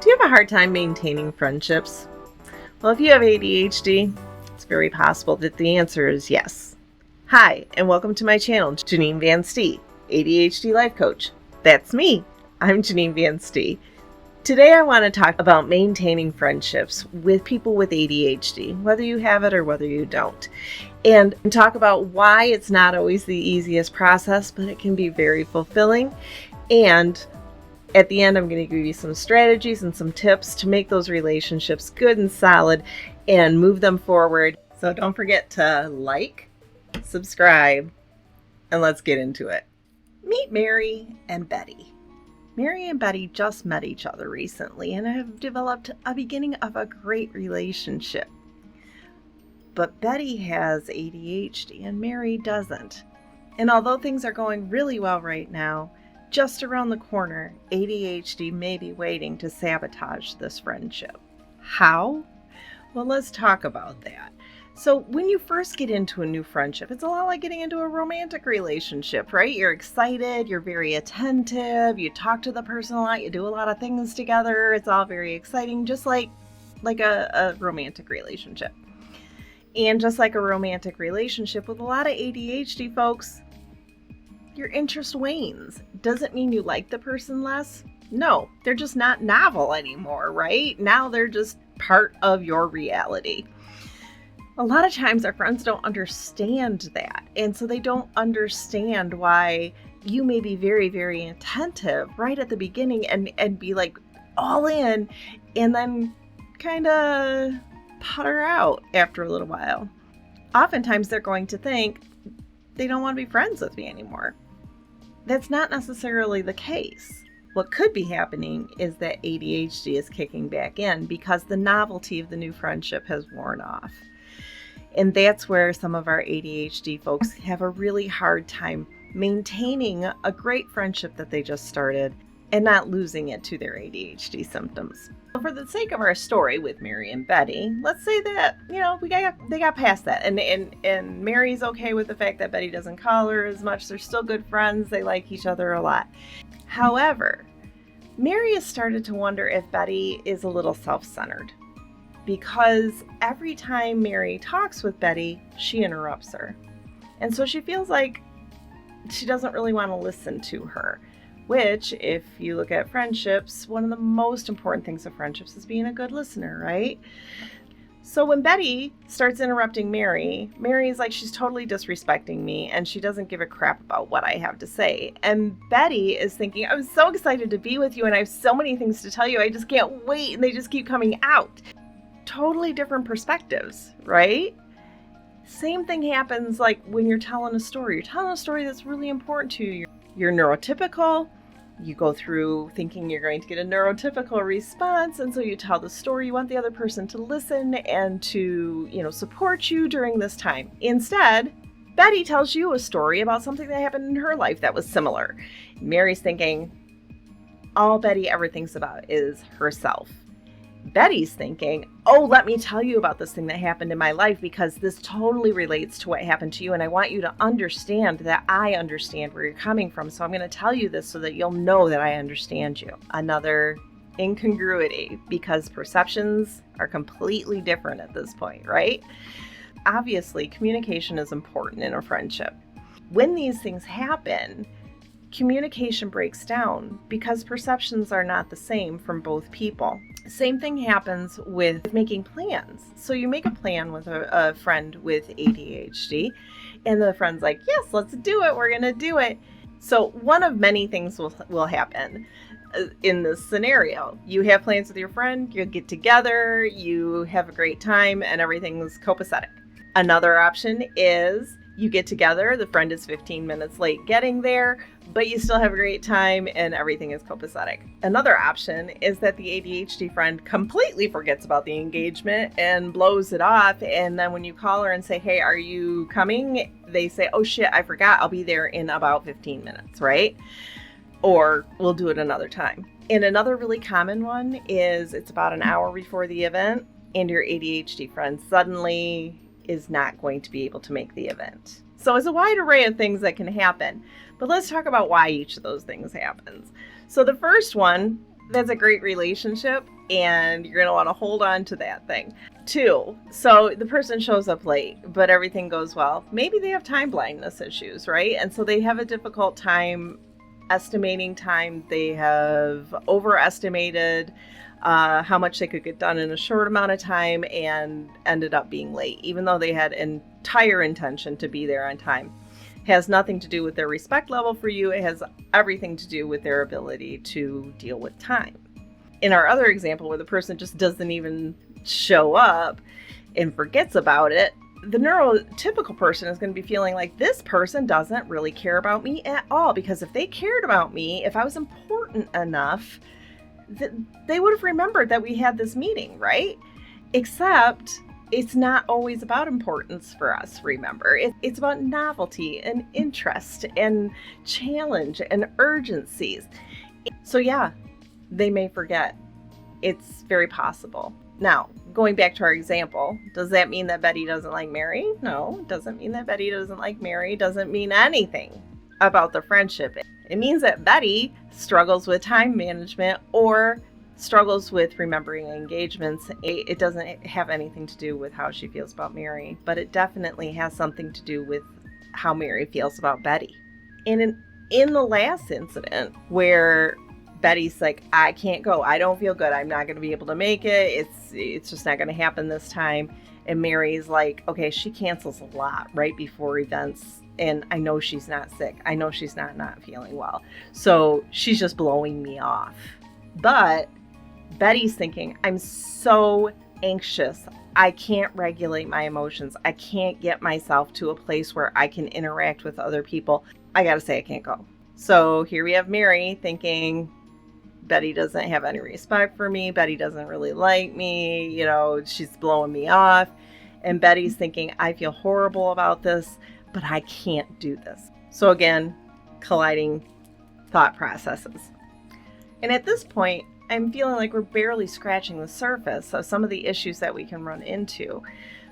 Do you have a hard time maintaining friendships? Well, if you have ADHD, it's very possible that the answer is yes. Hi, and welcome to my channel, Janine Van Stee, ADHD Life Coach. That's me. I'm Janine Van Stee. Today I want to talk about maintaining friendships with people with ADHD, whether you have it or whether you don't. And talk about why it's not always the easiest process, but it can be very fulfilling. And at the end, I'm going to give you some strategies and some tips to make those relationships good and solid and move them forward. So don't forget to like, subscribe, and let's get into it. Meet Mary and Betty. Mary and Betty just met each other recently and have developed a beginning of a great relationship. But Betty has ADHD and Mary doesn't. And although things are going really well right now, just around the corner, ADHD may be waiting to sabotage this friendship. How? Well, let's talk about that. So when you first get into a new friendship, it's a lot like getting into a romantic relationship, right? You're excited, you're very attentive, you talk to the person a lot, you do a lot of things together. It's all very exciting, just like a romantic relationship. And just like a romantic relationship with a lot of ADHD folks, your interest wanes. Doesn't mean you like the person less. No, they're just not novel anymore, right? Now they're just part of your reality. A lot of times our friends don't understand that. And so they don't understand why you may be very, very attentive right at the beginning and be like all in and then kind of putter out after a little while. Oftentimes they're going to think they don't want to be friends with me anymore. That's not necessarily the case. What could be happening is that ADHD is kicking back in because the novelty of the new friendship has worn off. And that's where some of our ADHD folks have a really hard time maintaining a great friendship that they just started and not losing it to their ADHD symptoms. For the sake of our story with Mary and Betty, let's say that, they got past that and Mary's okay with the fact that Betty doesn't call her as much. They're still good friends. They like each other a lot. However, Mary has started to wonder if Betty is a little self-centered because every time Mary talks with Betty, she interrupts her. And so she feels like she doesn't really want to listen to her. Which, if you look at friendships, one of the most important things of friendships is being a good listener, right? So when Betty starts interrupting Mary, Mary's like, she's totally disrespecting me and she doesn't give a crap about what I have to say. And Betty is thinking, I'm so excited to be with you and I have so many things to tell you. I just can't wait. And they just keep coming out. Totally different perspectives, right? Same thing happens like when you're telling a story. You're telling a story that's really important to you. You're neurotypical. You go through thinking you're going to get a neurotypical response, and so you tell the story. You want the other person to listen and to, support you during this time. Instead, Betty tells you a story about something that happened in her life that was similar. Mary's thinking all Betty ever thinks about is herself. Betty's thinking, oh, let me tell you about this thing that happened in my life because this totally relates to what happened to you. And I want you to understand that I understand where you're coming from. So I'm going to tell you this so that you'll know that I understand you. Another incongruity because perceptions are completely different at this point, right? Obviously, communication is important in a friendship. When these things happen, communication breaks down because perceptions are not the same from both people. Same thing happens with making plans. So you make a plan with a friend with ADHD and the friend's like, yes, let's do it. We're going to do it. So one of many things will happen in this scenario. You have plans with your friend, you get together, you have a great time and everything's copacetic. Another option is you get together, the friend is 15 minutes late getting there, but you still have a great time and everything is copacetic. Another option is that the ADHD friend completely forgets about the engagement and blows it off. And then when you call her and say, hey, are you coming? They say, oh shit, I forgot. I'll be there in about 15 minutes, right? Or we'll do it another time. And another really common one is it's about an hour before the event and your ADHD friend suddenly is not going to be able to make the event. So it's a wide array of things that can happen, but let's talk about why each of those things happens. So the first one, that's a great relationship, and you're going to want to hold on to that thing. 2, so the person shows up late, but everything goes well. Maybe they have time blindness issues, right? And so they have a difficult time estimating time. They have overestimated how much they could get done in a short amount of time and ended up being late, even though they had entire intention to be there on time. It has nothing to do with their respect level for you. It has everything to do with their ability to deal with time. In our other example, where the person just doesn't even show up and forgets about it, the neurotypical person is going to be feeling like this person doesn't really care about me at all, because if they cared about me, if I was important enough, they would have remembered that we had this meeting, right? Except it's not always about importance for us, remember. It's about novelty and interest and challenge and urgencies. So yeah, they may forget. It's very possible. Now, going back to our example, does that mean that Betty doesn't like Mary? No, it doesn't mean that Betty doesn't like Mary. It doesn't mean anything about the friendship. It means that Betty struggles with time management or struggles with remembering engagements. It doesn't have anything to do with how she feels about Mary, but it definitely has something to do with how Mary feels about Betty. And in the last incident where Betty's like, I can't go, I don't feel good, I'm not going to be able to make it, it's just not going to happen this time. And Mary's like, okay, she cancels a lot right before events, and I know she's not sick, I know she's not feeling well, so she's just blowing me off. But Betty's thinking, I'm so anxious, I can't regulate my emotions, I can't get myself to a place where I can interact with other people, I gotta say I can't go. So here we have Mary thinking, Betty doesn't have any respect for me, Betty doesn't really like me, she's blowing me off. And Betty's thinking, I feel horrible about this, but I can't do this. So again, colliding thought processes. And at this point, I'm feeling like we're barely scratching the surface of some of the issues that we can run into.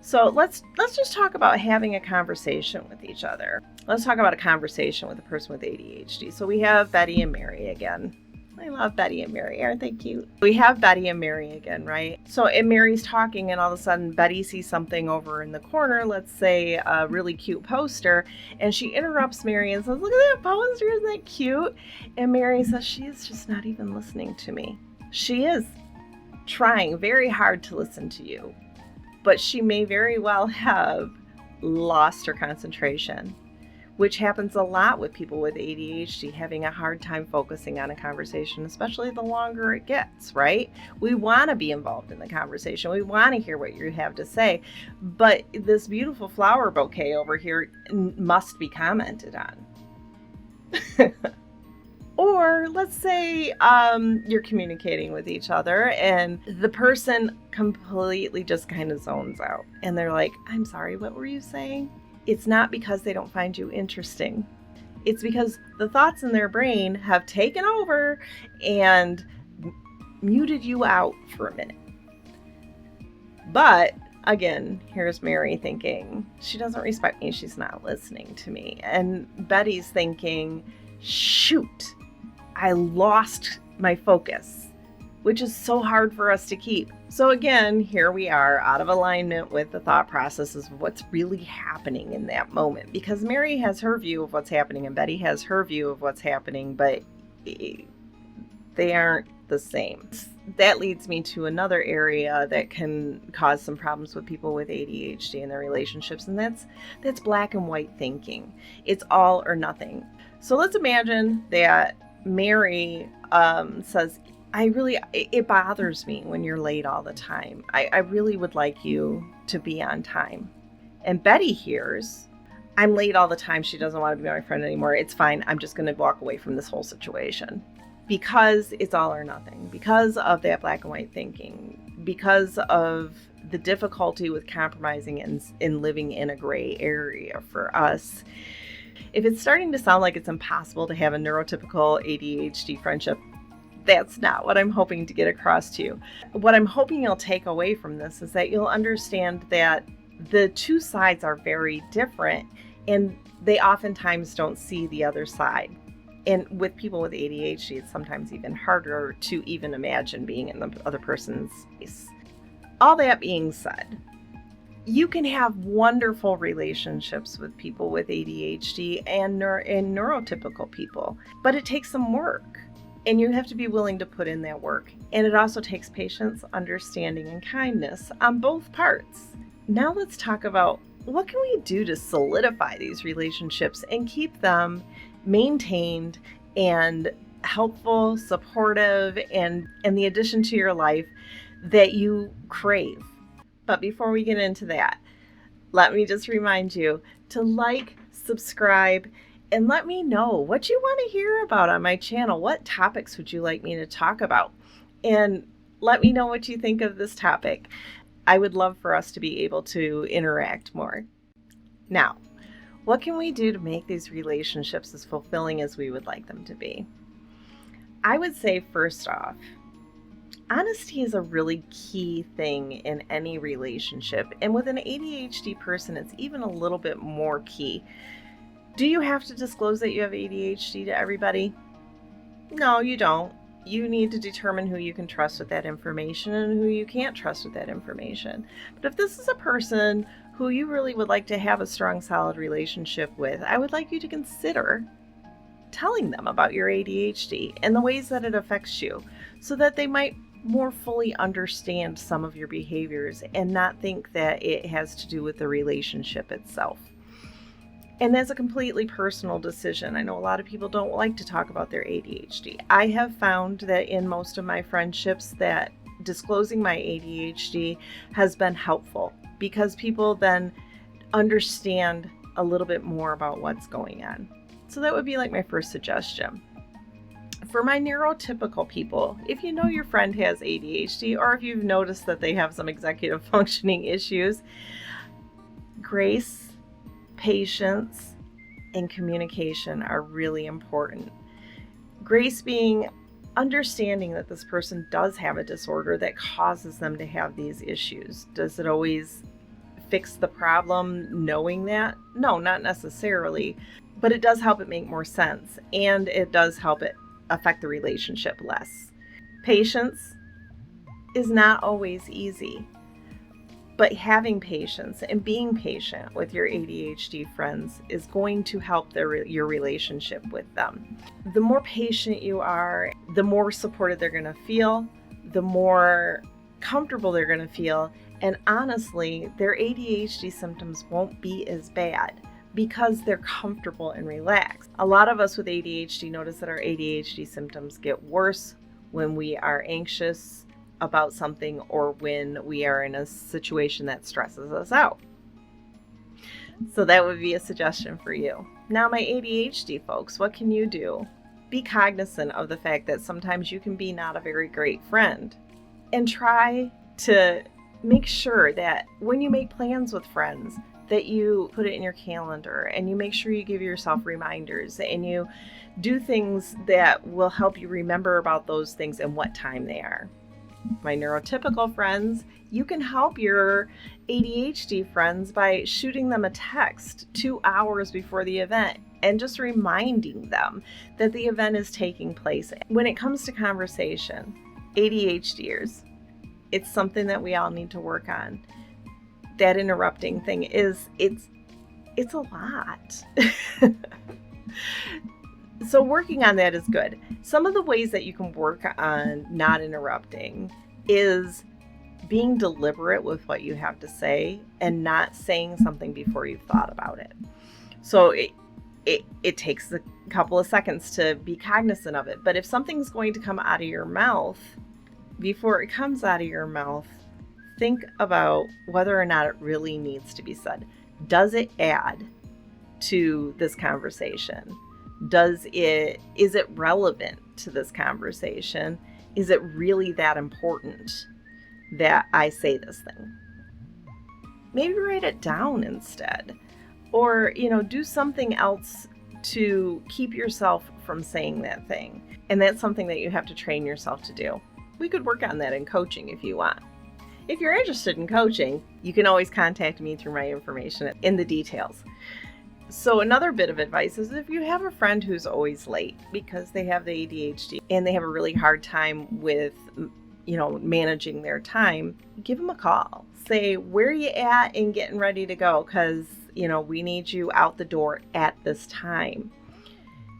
So let's just talk about having a conversation with each other. Let's talk about a conversation with a person with ADHD. So we have Betty and Mary again. I love Betty and Mary. Aren't they cute? We have Betty and Mary again, right? So and Mary's talking, and all of a sudden Betty sees something over in the corner, let's say a really cute poster, and she interrupts Mary and says, look at that poster, isn't that cute? And Mary says, she is just not even listening to me. She is trying very hard to listen to you, but she may very well have lost her concentration, which happens a lot with people with ADHD, having a hard time focusing on a conversation, especially the longer it gets, right? We want to be involved in the conversation. We want to hear what you have to say, but this beautiful flower bouquet over here must be commented on. Or let's say you're communicating with each other and the person completely just kind of zones out and they're like, I'm sorry, what were you saying? It's not because they don't find you interesting. It's because the thoughts in their brain have taken over and muted you out for a minute. But again, here's Mary thinking, she doesn't respect me, she's not listening to me. And Betty's thinking, shoot, I lost my focus, which is so hard for us to keep. So again, here we are out of alignment with the thought processes of what's really happening in that moment, because Mary has her view of what's happening and Betty has her view of what's happening, but they aren't the same. That leads me to another area that can cause some problems with people with ADHD in their relationships, and that's black and white thinking. It's all or nothing. So let's imagine that Mary says, it bothers me when you're late all the time. I really would like you to be on time. And Betty hears, I'm late all the time. She doesn't want to be my friend anymore. It's fine. I'm just going to walk away from this whole situation. Because it's all or nothing. Because of that black and white thinking. Because of the difficulty with compromising and living in a gray area for us. If it's starting to sound like it's impossible to have a neurotypical ADHD friendship, that's not what I'm hoping to get across to you. What I'm hoping you'll take away from this is that you'll understand that the two sides are very different and they oftentimes don't see the other side. And with people with ADHD, it's sometimes even harder to even imagine being in the other person's space. All that being said, you can have wonderful relationships with people with ADHD and neurotypical people, but it takes some work. And you have to be willing to put in that work. And it also takes patience, understanding, and kindness on both parts. Now let's talk about what can we do to solidify these relationships and keep them maintained and helpful, supportive, and the addition to your life that you crave. But before we get into that, let me just remind you to like, subscribe, and let me know what you want to hear about on my channel. What topics would you like me to talk about? And let me know what you think of this topic. I would love for us to be able to interact more. Now, what can we do to make these relationships as fulfilling as we would like them to be? I would say, first off, honesty is a really key thing in any relationship. And with an ADHD person, it's even a little bit more key. Do you have to disclose that you have ADHD to everybody? No, you don't. You need to determine who you can trust with that information and who you can't trust with that information. But if this is a person who you really would like to have a strong, solid relationship with, I would like you to consider telling them about your ADHD and the ways that it affects you so that they might more fully understand some of your behaviors and not think that it has to do with the relationship itself. And that's a completely personal decision. I know a lot of people don't like to talk about their ADHD. I have found that in most of my friendships that disclosing my ADHD has been helpful because people then understand a little bit more about what's going on. So that would be like my first suggestion. For my neurotypical people, if you know your friend has ADHD or if you've noticed that they have some executive functioning issues, grace, patience, and communication are really important. Grace being understanding that this person does have a disorder that causes them to have these issues. Does it always fix the problem knowing that? No, not necessarily, but it does help it make more sense, and it does help it affect the relationship less. Patience is not always easy. But having patience and being patient with your ADHD friends is going to help your relationship with them. The more patient you are, the more supported they're going to feel, the more comfortable they're going to feel. And honestly, their ADHD symptoms won't be as bad because they're comfortable and relaxed. A lot of us with ADHD notice that our ADHD symptoms get worse when we are anxious about something or when we are in a situation that stresses us out. So that would be a suggestion for you. Now, my ADHD folks, what can you do? Be cognizant of the fact that sometimes you can be not a very great friend, and try to make sure that when you make plans with friends that you put it in your calendar and you make sure you give yourself reminders and you do things that will help you remember about those things and what time they are. My neurotypical friends, you can help your ADHD friends by shooting them a text 2 hours before the event and just reminding them that the event is taking place. When it comes to conversation, ADHDers, it's something that we all need to work on. That interrupting thing it's a lot. So working on that is good. Some of the ways that you can work on not interrupting is being deliberate with what you have to say and not saying something before you've thought about it. So it takes a couple of seconds to be cognizant of it. But if something's going to come out of your mouth, before it comes out of your mouth, think about whether or not it really needs to be said. Does it add to this conversation? Is it relevant to this conversation? Is it really that important that I say this thing? Maybe write it down instead. Or, do something else to keep yourself from saying that thing. And that's something that you have to train yourself to do. We could work on that in coaching if you want. If you're interested in coaching, you can always contact me through my information in the details. So another bit of advice is if you have a friend who's always late because they have the ADHD and they have a really hard time with, managing their time, give them a call. Say, where are you at and getting ready to go? Because, we need you out the door at this time.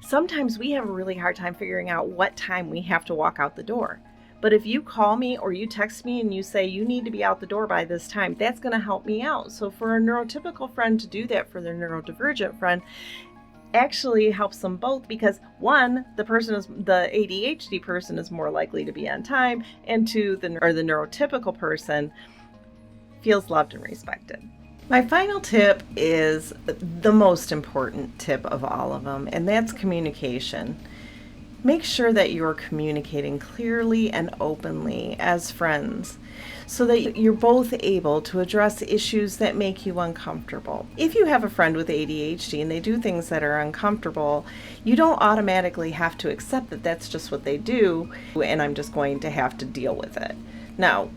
Sometimes we have a really hard time figuring out what time we have to walk out the door. But if you call me or you text me and you say you need to be out the door by this time, that's going to help me out. So for a neurotypical friend to do that for their neurodivergent friend actually helps them both, because one, the ADHD person is more likely to be on time, and two, the neurotypical person feels loved and respected. My final tip is the most important tip of all of them, and that's communication. Make sure that you're communicating clearly and openly as friends so that you're both able to address issues that make you uncomfortable. If you have a friend with ADHD and they do things that are uncomfortable, you don't automatically have to accept that that's just what they do and I'm just going to have to deal with it. Now,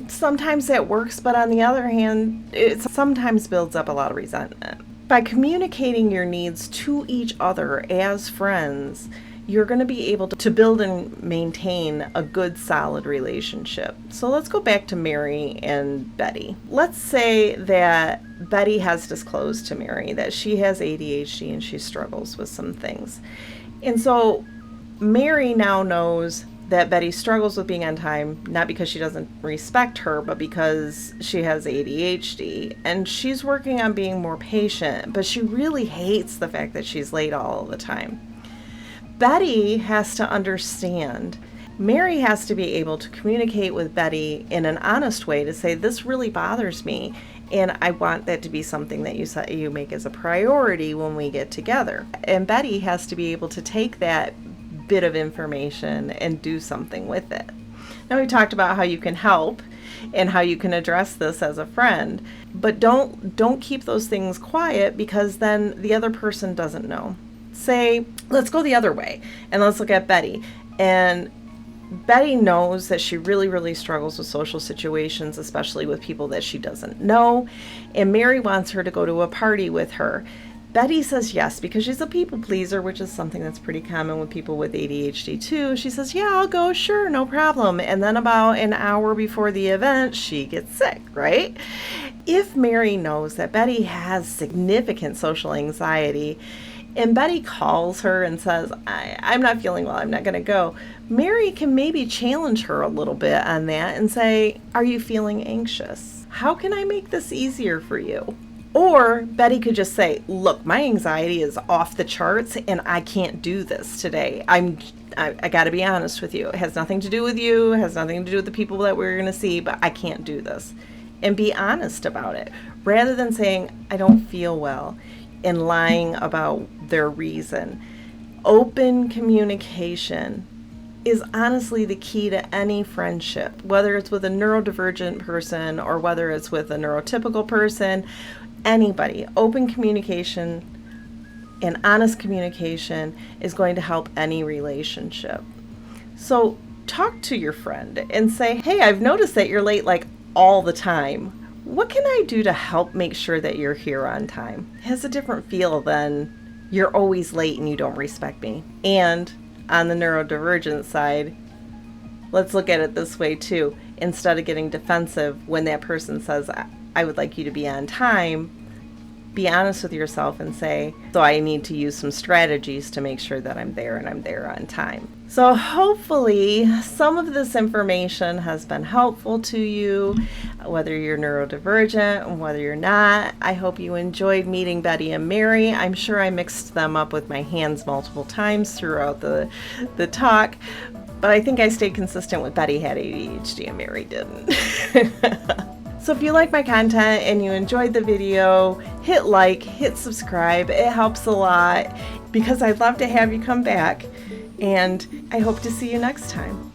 sometimes that works, but on the other hand, it sometimes builds up a lot of resentment. By communicating your needs to each other as friends, you're going to be able to build and maintain a good, solid relationship. So let's go back to Mary and Betty. Let's say that Betty has disclosed to Mary that she has ADHD and she struggles with some things. And so Mary now knows that Betty struggles with being on time, not because she doesn't respect her, but because she has ADHD. And she's working on being more patient, but she really hates the fact that she's late all the time. Betty has to understand. Mary has to be able to communicate with Betty in an honest way to say, this really bothers me, and I want that to be something that you make as a priority when we get together. And Betty has to be able to take that bit of information and do something with it. Now, we talked about how you can help and how you can address this as a friend, but don't keep those things quiet, because then the other person doesn't know. Say, let's go the other way and let's look at Betty. And Betty knows that she really, really struggles with social situations, especially with people that she doesn't know. And Mary wants her to go to a party with her. Betty says yes because she's a people pleaser, which is something that's pretty common with people with ADHD too. She says, yeah, I'll go, sure, no problem. And then about an hour before the event, she gets sick, right? If Mary knows that Betty has significant social anxiety and Betty calls her and says, I'm not feeling well, I'm not going to go, Mary can maybe challenge her a little bit on that and say, are you feeling anxious? How can I make this easier for you? Or Betty could just say, look, my anxiety is off the charts and I can't do this today. I got to be honest with you. It has nothing to do with you. It has nothing to do with the people that we're going to see, but I can't do this. And be honest about it, rather than saying, I don't feel well, and lying about their reason. Open communication is honestly the key to any friendship, whether it's with a neurodivergent person or whether it's with a neurotypical person. Anybody. Open communication and honest communication is going to help any relationship. So talk to your friend and say, hey, I've noticed that you're late like all the time. What can I do to help make sure that you're here on time? It has a different feel than you're always late and you don't respect me. And on the neurodivergent side, let's look at it this way too. Instead of getting defensive when that person says, I would like you to be on time, be honest with yourself and say, so I need to use some strategies to make sure that I'm there and I'm there on time. So hopefully some of this information has been helpful to you, whether you're neurodivergent and whether you're not. I hope you enjoyed meeting Betty and Mary. I'm sure I mixed them up with my hands multiple times throughout the talk, but I think I stayed consistent with Betty had ADHD and Mary didn't. So if you like my content and you enjoyed the video, hit like, hit subscribe. It helps a lot because I'd love to have you come back, and I hope to see you next time.